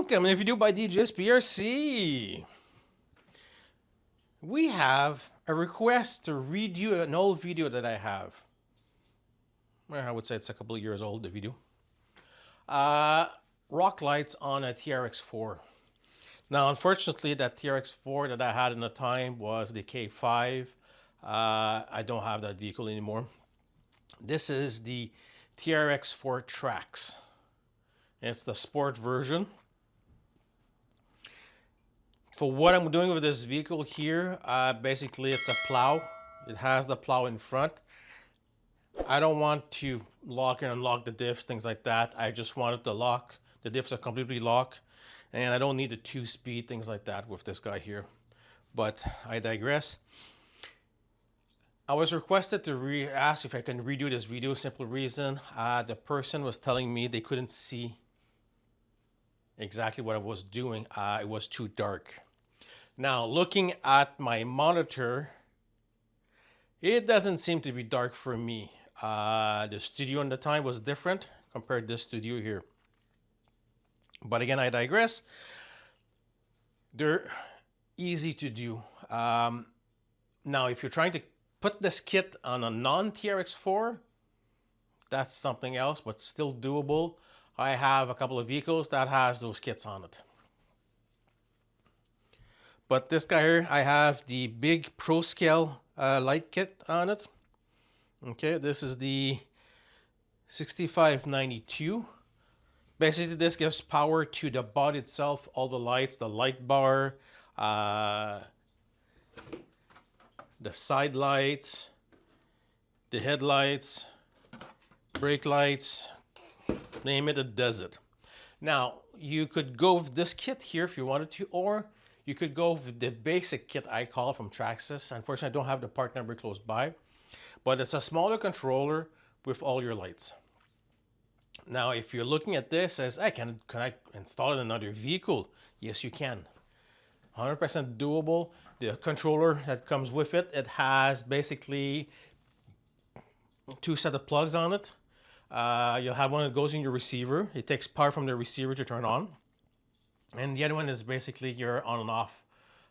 Welcome in a video by Djsprc. We have a request to redo an old video that I have. Well, I would say it's a couple of years old, the video. Rock lights on a TRX4. Now, unfortunately, that TRX4 that I had in the time was the K5. I don't have that vehicle anymore. This is the TRX4 Traxxas. It's the sport version. For what I'm doing with this vehicle here, basically it's a plow. It has the plow in front. I don't want to lock and unlock the diffs, things like that. I just wanted to lock. The diffs are completely locked. And I don't need a 2-speed, things like that with this guy here. But I digress. I was requested to ask if I can redo this video. Simple reason, the person was telling me they couldn't see exactly what I was doing. It was too dark. Now, looking at my monitor, it doesn't seem to be dark for me. The studio in the time was different compared to this studio here. But again, I digress. They're easy to do. Now, if you're trying to put this kit on a non-TRX4, that's something else, but still doable. I have a couple of vehicles that has those kits on it. But this guy here, I have the big Pro Scale light kit on it. Okay, this is the 6592. Basically, this gives power to the body itself, all the lights, the light bar, the side lights, the headlights, brake lights, name it, it does it. Now, you could go with this kit here if you wanted to, or you could go with the basic kit I call from Traxxas. Unfortunately, I don't have the part number close by, but it's a smaller controller with all your lights. Now, if you're looking at this as, hey, can I install it in another vehicle? Yes, you can. 100% doable. The controller that comes with it, it has basically 2 sets of plugs on it. You'll have one that goes in your receiver. It takes power from the receiver to turn on. And the other one is basically your on and off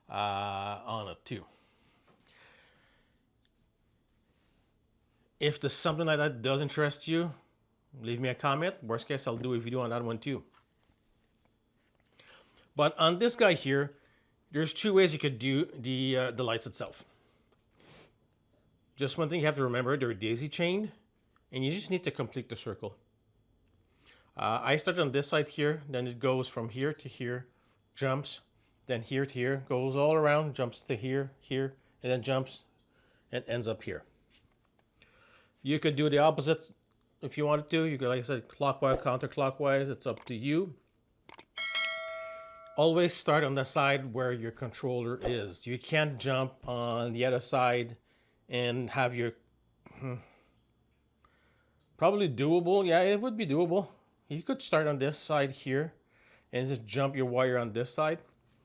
on it too. If there's something like that does interest you, leave me a comment. Worst case, I'll do a video on that one too. But on this guy here, there's 2 ways you could do the lights itself. Just one thing you have to remember, they're daisy chained, and you just need to complete the circle. I started on this side here, then it goes from here to here, jumps, then here to here, goes all around, jumps to here, here, and then jumps and ends up here. You could do the opposite if you wanted to. You could, like I said, clockwise, counterclockwise, it's up to you. Always start on the side where your controller is. You can't jump on the other side and have your... Probably doable. Yeah, it would be doable. You could start on this side here and just jump your wire on this side.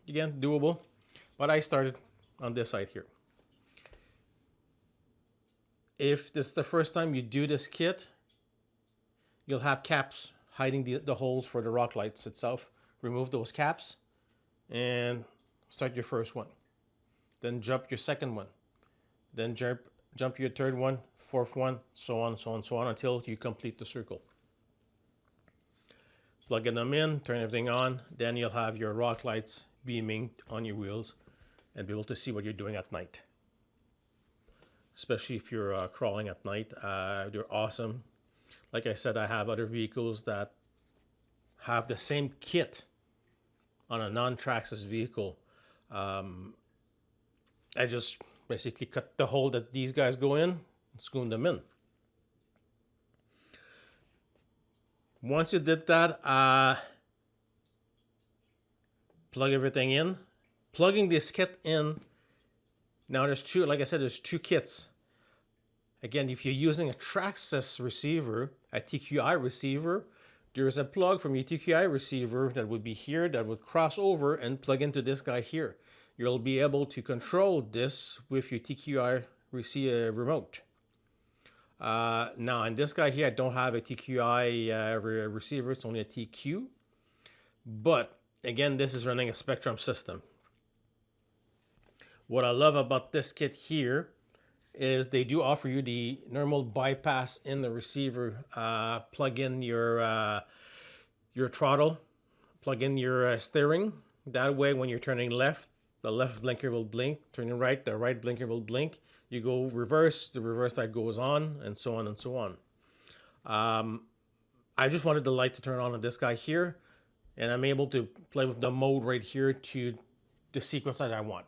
Again, doable. But I started on this side here. If this is the first time you do this kit, you'll have caps hiding the holes for the rock lights itself. Remove those caps and start your first one. Then jump your second one. Then jump your third one, fourth one, so on, so on, so on, until you complete the circle. Plugging them in, turn everything on, then you'll have your rock lights beaming on your wheels and be able to see what you're doing at night. Especially if you're crawling at night, they're awesome. Like I said, I have other vehicles that have the same kit on a non-Traxxas vehicle. I just basically cut the hole that these guys go in and screw them in. Once you did that, plug everything in. Plugging this kit in, now there's 2, like I said, there's 2 kits. Again, if you're using a Traxxas receiver, a TQI receiver, there's a plug from your TQI receiver that would be here that would cross over and plug into this guy here. You'll be able to control this with your TQI remote. Now, in this guy here, I don't have a TQI receiver. It's only a TQ. But again, this is running a Spectrum system. What I love about this kit here is they do offer you the normal bypass in the receiver. Plug in your throttle, plug in your steering. That way, when you're turning left, the left blinker will blink. Turning right, the right blinker will blink. You go reverse, the reverse light goes on, and so on and so on. I just wanted the light to turn on this guy here, and I'm able to play with the mode right here to the sequence that I want.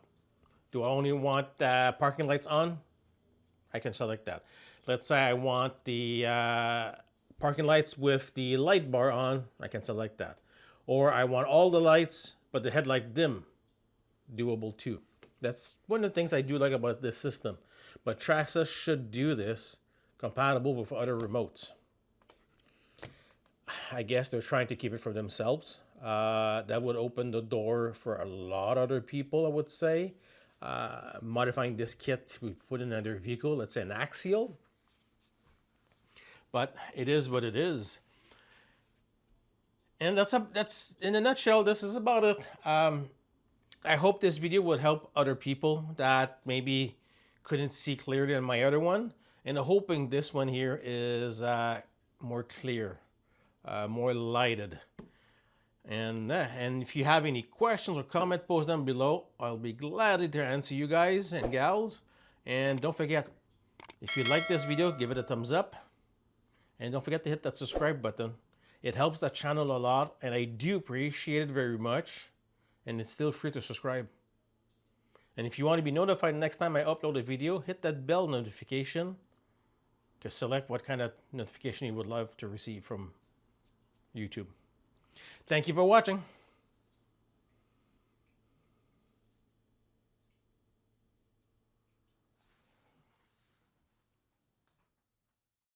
Do I only want parking lights on? I can select that. Let's say I want the parking lights with the light bar on. I can select that. Or I want all the lights, but the headlight dim. Doable too. That's one of the things I do like about this system. But Traxxas should do this compatible with other remotes. I guess they're trying to keep it for themselves. That would open the door for a lot of other people, I would say. Modifying this kit to put in another vehicle, let's say an axial. But it is what it is. And that's in a nutshell, this is about it. I hope this video would help other people that maybe couldn't see clearly on my other one. And I'm hoping this one here is more clear, more lighted. And if you have any questions or comment, post them below. I'll be glad to answer you guys and gals. And don't forget, if you like this video, give it a thumbs up. And don't forget to hit that subscribe button. It helps the channel a lot, and I do appreciate it very much. And it's still free to subscribe. And if you want to be notified next time I upload a video, hit that bell notification to select what kind of notification you would love to receive from YouTube. Thank you for watching.